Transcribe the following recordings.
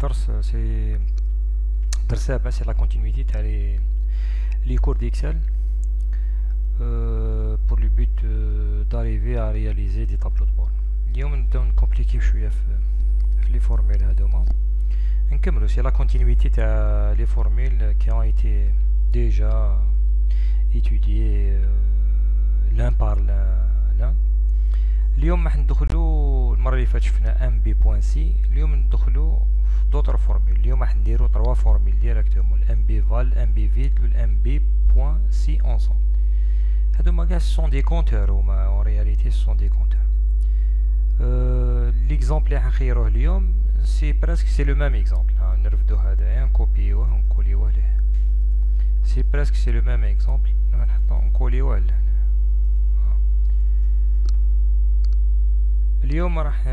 درس سي درس سابع سي لا كونتينيتي تاع لي كور ديكسل pour le but d'arriver à réaliser des tableaux de bord. اليوم نبداو نكومبليكيو شويه في لي فورمول هادوما. نكملو سي لا كونتينيتي تاع لي فورمول qui ont été déjà étudiés l'un par l'un. اليوم راح ندخلو المره اللي فاتت شفنا ام بي بوان سي، اليوم ندخلو في دوطر فورمول. اليوم راح نديرو 3 فورمول ديريكتومون، الام بي فال، الام بي فيد والام بي بوان سي انصومبل. هادوما كاع سون دي كونتور، هما اون رياليتي سون دي كونتور. ليكزامبل اللي حنخيروه اليوم سي بريسك سي لو ميم اكزامبل. نرفدو هدايا نكوبيوه ونكوليوه ليه، سي بريسك سي لو ميم اكزامبل، نحطو نكوليوه لهنا. اليوم راح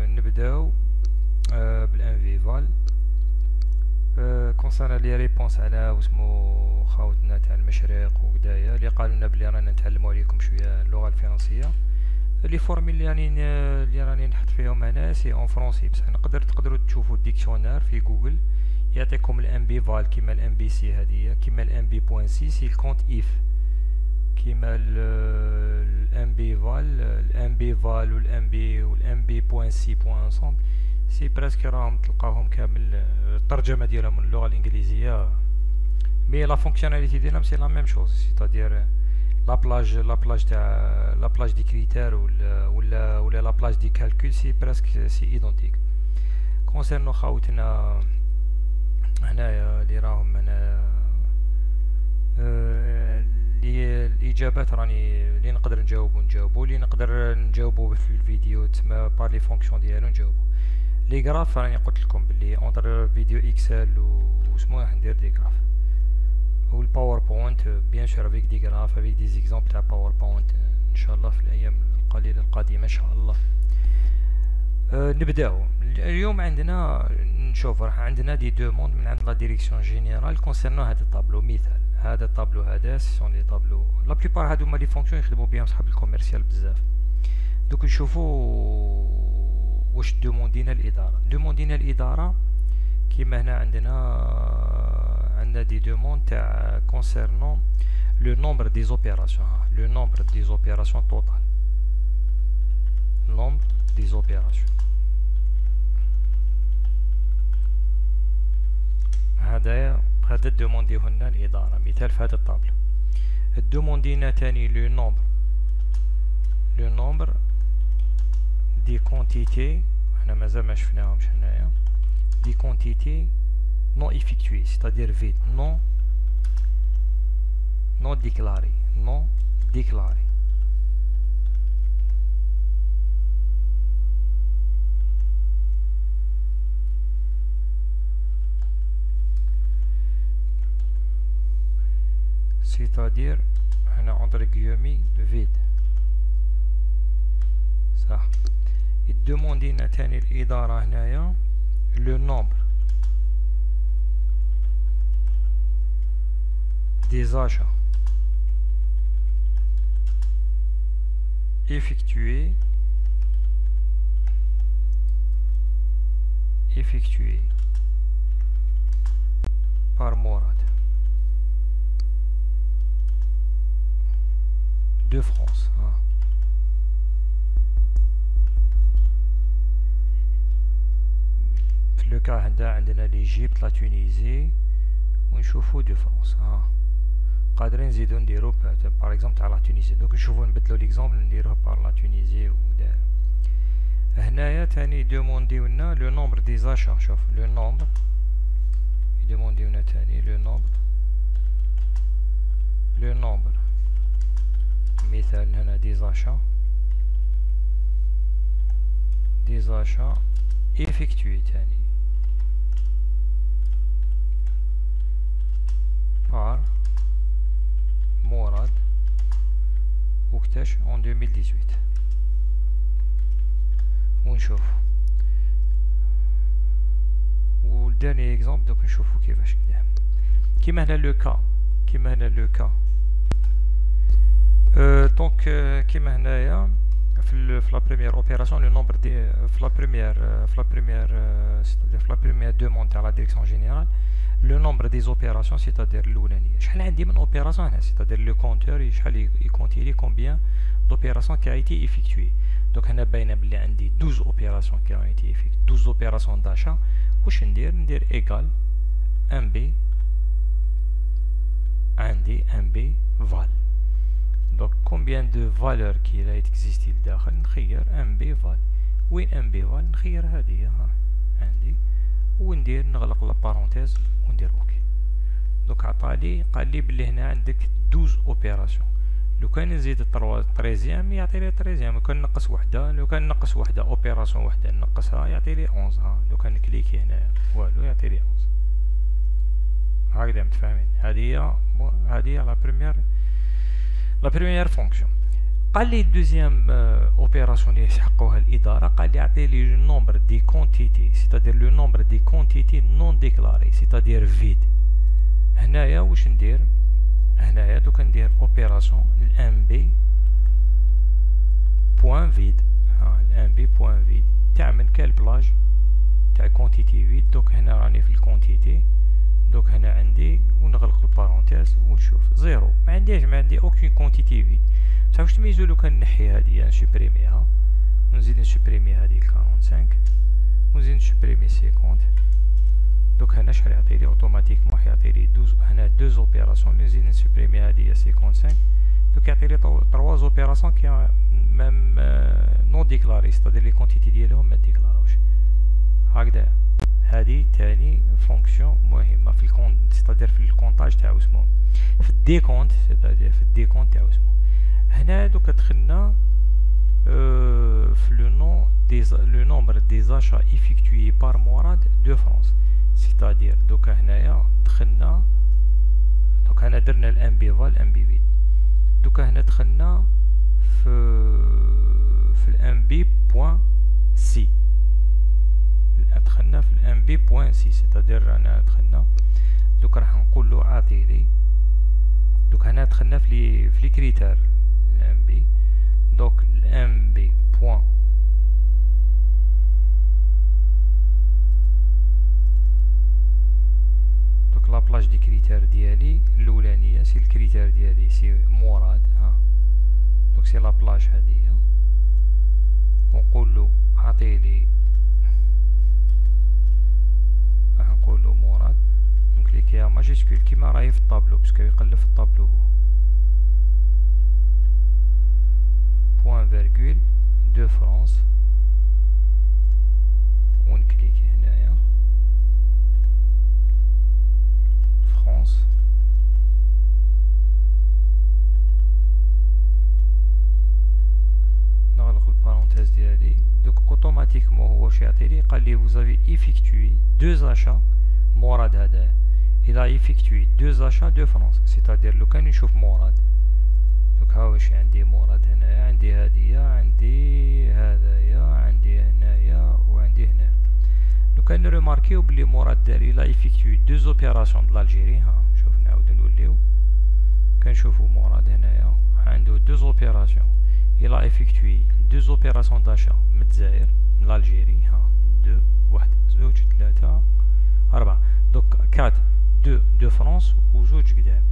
نبداو بالان في فال كونسيرن لي ريبونس على واسمو خاوتنا تاع المشرق وكدايا اللي قالوا لنا بلي رانا نتعلموا عليكم شويه اللغه الفرنسيه. لي فورمول اللي راني نحط فيهم هنا سي اون فرونسي، بصح تقدروا تشوفوا الديكسيونير في جوجل يعطيكم الام بي فال كيما الام بي سي هذه، كيما الام بي بوان سي سي الكونت اف، كيما الام بي فال والام بي بوان سي بوان انصومبل سي بريسك راهم تلقاوهم كامل الترجمه ديالهم من اللغه الانجليزيه، مي لا فونكسيوناليتي ديالهم سي لا ميم شوز، سيتادير لا بلاج تاع لا بلاج دي كريتير ولا لا بلاج دي كالكول سي بريسك سي ايدونتيك. كونسيرنو خاوتنا هنايا اللي راهم هنا الاجابات راني اللي نقدر نجاوبو اللي نقدر نجاوبو في الفيديو تسمى بار لي فونكسيون ديالو نجاوبو. لي غراف راني قلت لكم بلي اونتر فيديو اكسل واسمو راح ندير دي غراف، و الباوربوينت بيان سور افيك دي غراف افيك دي زيكزامبل تاع باوربوينت ان شاء الله في الايام القليله القادمه ان شاء الله. نبداو اليوم. عندنا نشوف راح عندنا دي دوموند من عند لا ديريكسيون جينيرال كونسيرنو هذا الطابلو. مثال هذا الطابلو هذا سون لي طابلو لا بليبار هادو هما لي فونكسيون يخدموا بهم صحاب الكوميرسيال بزاف. دوك نشوفوا واش دوموندينا الاداره كيما هنا عندنا دي دوموند تاع كونسيرنون لو نومبر دي زوبيراسيون، لو نومبر دي زوبيراسيون توتال، نومبر دي زوبيراسيون. هذا دومونديوه لنا الاداره. مثال في هذا الطابلو دوموندينا تاني لو نومبر دي كونتيتي، حنا مازال ما شفناهمش هنايا، دي كونتيتي non effectué, c'est-à-dire vide, non déclaré, c'est-à-dire هنا entre guillemets vide. صح. الدوموندينا تاني الإدارة هنايا le nombre des achats effectués par Morad de France. في لو كا هنا عندنا ليجيبت لا تونيزي ونشوفو دو فرانس. قادرين نزيدو نديرو باغ اكزومبل تاع لا تونيزي. دوك نشوفو نبدلو ليكزومبل نديروه بار لا تونيزي ودا. هنايا تاني دومونديونا لو نومبر دي زاشا. شوف لو نومبر يدومونديونا تاني لو نومبر مثال هنا دي زاشا effectué تاني par Morad وقتاش en 2018. ونشوف والداني اكزامبل دوك نشوفو كيفاش كدا كيما هنا لو كا دونك كيما هنايا في la première opération le nombre des c'est-à-dire في la première demande à la direction générale le nombre des opérations c'est-à-dire الأولانية شحال عندي من opération هنا c'est-à-dire le compteur شحال يكونتيلي combien d'opérations qui a été effectuées donc هنا باينه بلي عندي 12 opérations qui ont été effectuées 12 opérations d'achat واش ندير égal MB عندي MB val donc combien de valeurs qui existent لداخل نخير MB val وين MB val نخير هذه عندي وندير نغلق لا بارونتيز وندير اوكي دوك عطالي قال لي بلي هنا عندك 12 اوبيراسيون لو كان نزيد 13 يعطي لي 13 لو كان نقص وحده لو كان نقص وحده اوبيراسيون وحده نقصها يعطي لي 11 لو كان نكليكي هنا والو يعطي لي 11 هكذا متفاهمين هذه هي لا بريمير فونكسيون قال لي الدوزيام اوبيراسيون اللي يسحقوها الاداره قال لي يعطي لي لو نومبر دي كونتيتي سيتادير لو نومبر دي كونتيتي نون ديكلاري سيتادير فيد هنايا واش ندير هنايا دوك ندير اوبيراسيون الام بي بوين فيد الام بي بوين فيد تاع من كال بلاج تاع كونتيتي فيد دوك هنا راني في الكونتيتي دوك هنا عندي ونغلق البارونتيز ونشوف زيرو ما عندي اوكين كونتيتي فيد بصح واش تميزو لو كان نحي هادي نسوبريميها ونزيد نسوبريمي هادي 45 ونزيد نسوبريمي 50 دوك هنا شحال يعطيلي اوتوماتيكمون يعطيلي 12 هنا 2 اوبيراسيون نزيد نسوبريمي هادي 55 دوك يعطيلي 3 اوبيراسيون كي ميم نون ديكلاري ستادير لي كونتيتي ديالهم ما ديكلاروش هكذا هذه تاني فونكسيون مهمه في ستادير في الكونطاج تاعو اسمه في الديكونت ستادير في الديكونت تاعو اسمه هنا دوك دخلنا في لو نومبر دي زاشا effectués par Morad de France c'est-à-dire دوك هنايا دخلنا دوك هنا درنا الام بي فال ام بي فيد دوك هنا دخلنا في الام بي بوين سي دخلنا في الام بي بوين سي c'est-à-dire انا دخلنا دوك راح نقول له اعطيلي دوك هنا دخلنا في لي كريتير الام بي دوك الام بي بوين دوك لا بلاج دي كريتير ديالي الاولانيه سي الكريتير ديالي سي مراد دوك سي لا بلاج هاديه ونقول له اعطيلي راح نقول له مراد نكليكيها ماجيسكول كيما راهي في الطابلو باسكو يقلب في الطابلو هو بوين فيرغول دو فرانس ونكليكي هنايا فرانس نغلق البارونتيز ديالي دوك اوتوماتيكمون هو واش يعطيلي قال لي vous avez effectué 2 achats مراد هذا il a effectué 2 achats de France c'est-à-dire لو كان نشوف مراد دوك ها واش عندي مراد هنايا عندي هادية عندي هذايا عندي هنايا وعندي هنا لو كان نرماركيو بلي مراد دار il a effectué 2 opérations de l'Algérie شوف نعاودو نوليو كنشوفو مراد هنايا عنده 2 opérations il a effectué 2 opérations d'achat من الجزائر من l'Algérie 2 1 2 3 4 دوك 4 2 دو فرنسا وزوج قدام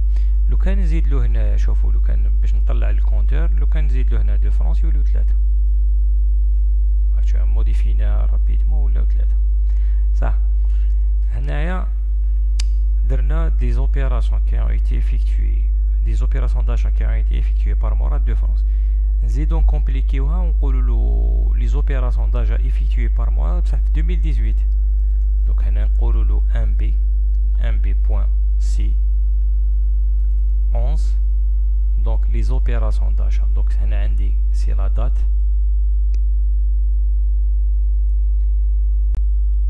لو كان نزيد له هنا شوفوا لو كان باش نطلع الكونتور لو كان نزيد له هنا دو فرنسا يوليو 3 هادشي موديفينا رابيدمون ولاو 3 صح هنايا درنا دي زوبيراسيون كي ont été effectuées des opérations d'achat qui ont été effectuées par Morad de France نزيدو نكومبليكيوها ونقولوا له لي زوبيراسيون داجا effectuées par Morad بصح في 2018 دوك هنا نقولوا له ام بي بوين سي 11 donc les opérations d'achat donc هنا عندي c'est la date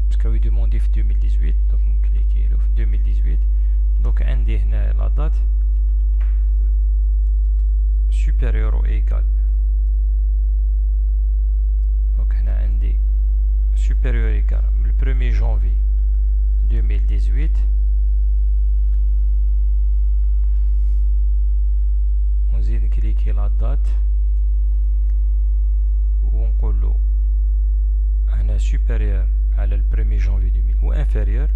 parce que il demandé في 2018 donc نكليكي له في 2018 donc عندي هنا la date supérieure ou égale donc هنا عندي supérieur ou égal le 1er janvier 2018 ونزيد نكليكي لا دات ونقول له هنا supérieur على البريمي جانفي 2000 و inférieur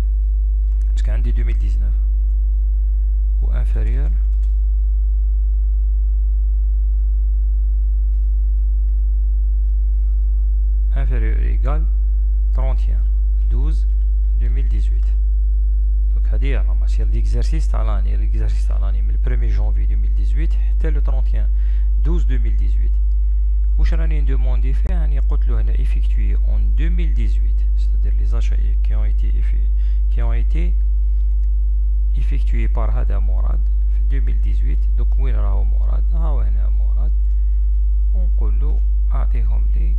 باسكو عندي 2019 و inférieur égal 31 12 2018. donc هذه هي لا ماسير ليكزارسيس تاع لاني من البريمي جانفي 2018 حتى لو 31 12 2018. واش راني ندوموندي فيه؟ راني قلت له هنا effectué en 2018 c'est-à-dire les achats qui ont été effectués par هذا مراد في 2018. دوك وين راهو مراد؟ هاو هنا مراد، ونقول له اعطيهم لي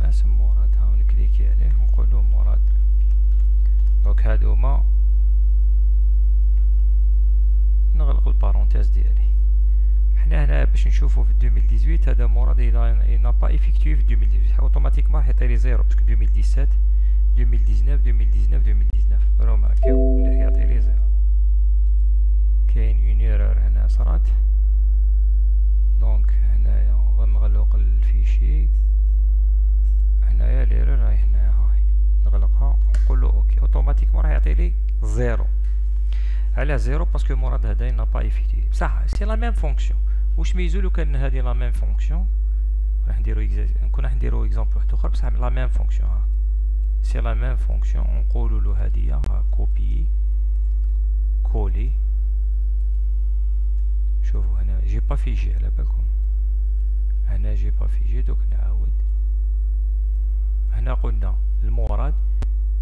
اسم مراد. هاو نكليكي عليه ونقول له مراد. دونك هادوما نغلق البارونتيز ديالي. حنا هنا باش نشوفو في 2018 هذا مراد il n'a pas effectué في 2018 اوتوماتيكمون راح يعطيلي زيرو باسكو 2017 2019 روماركيو اللي يعطيلي زيرو. كاين اون ايرور هنا صرات. دونك هنايا غنغلق الفيشي. هنايا ليرور راهي هنايا، هاي نغلقها ونقول له اوكي. اوتوماتيكمون راح يعطيلي زيرو. على زيرو باسكو مراد هذا n'a pas effectué. بصح سي لا ميم فونكسيون. واش ميزو لو كان هذه لا ميم فونكسيون راح نديرو اكزامبل واحد اخر بصح لا ميم فونكسيون. ها سي لا ميم فونكسيون. نقولوا له هذه ها كوبي كولي. شوفوا هنا جي با فيجي على بالكم، هنا جي با فيجي. دوك نعاود هنا قلنا المراد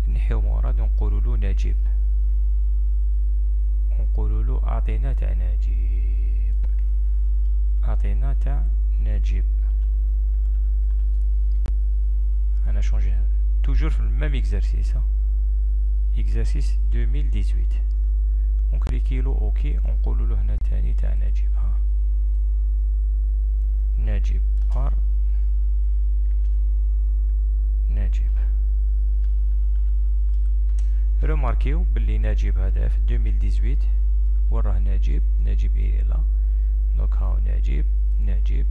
نحيو مراد ونقولوا له نجيب، ونقولوا له اعطينا تاع نجيب، اعطينا تاع نجيب. انا شونجي توجور في الميم اكزرسيس، اكزرسيس 2018. ونكليكي له اوكي ونقولوا له هنا تاني تاع نجيب. ها نجيب بار نجيب. رماركيو باللي نجيب هذا في 2018 وراه نجيب ايه لا. دونك هاو نجيب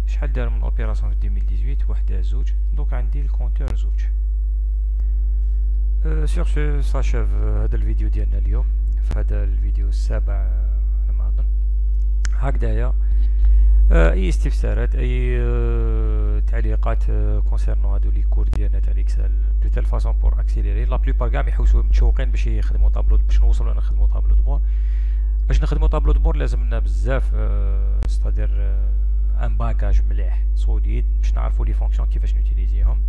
شحال دار من اوبيراسيون في 2018؟ وحده زوج. دونك عندي الكونتور زوج. سور سو ساشوف هذا الفيديو ديالنا اليوم، في هذا الفيديو السابع على ما اظن. هكذايا اي استفسارات اي تعليقات كونسيرنو هادو لي كور ديالنا تاع الاكسل دو تيل فاصون بور اكسيليري. لا بلوبار كاع يحوسوا متشوقين باش يخدموا طابلو، باش نوصلوا نخدموا طابلو دبور. باش نخدموا طابلو دبور لازمنا بزاف ستادير ان باكاج مليح سوليد باش نعرفوا لي فونكسيون كيفاش نوتيليزيهم،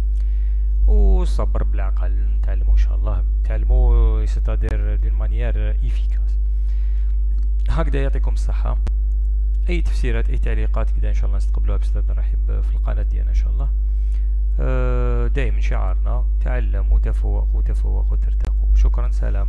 والصبر بالعقل نتعلموا ان شاء الله، نتعلموا ستادير دون مانيير افيكاس. هكذا يعطيكم الصحه. اي تفسيرات اي تعليقات كذا ان شاء الله نستقبلوها باستاذ رحيب في القناه ديالنا ان شاء الله. دائما شعارنا تعلموا تفوقوا ترتقوا. شكرا، سلام.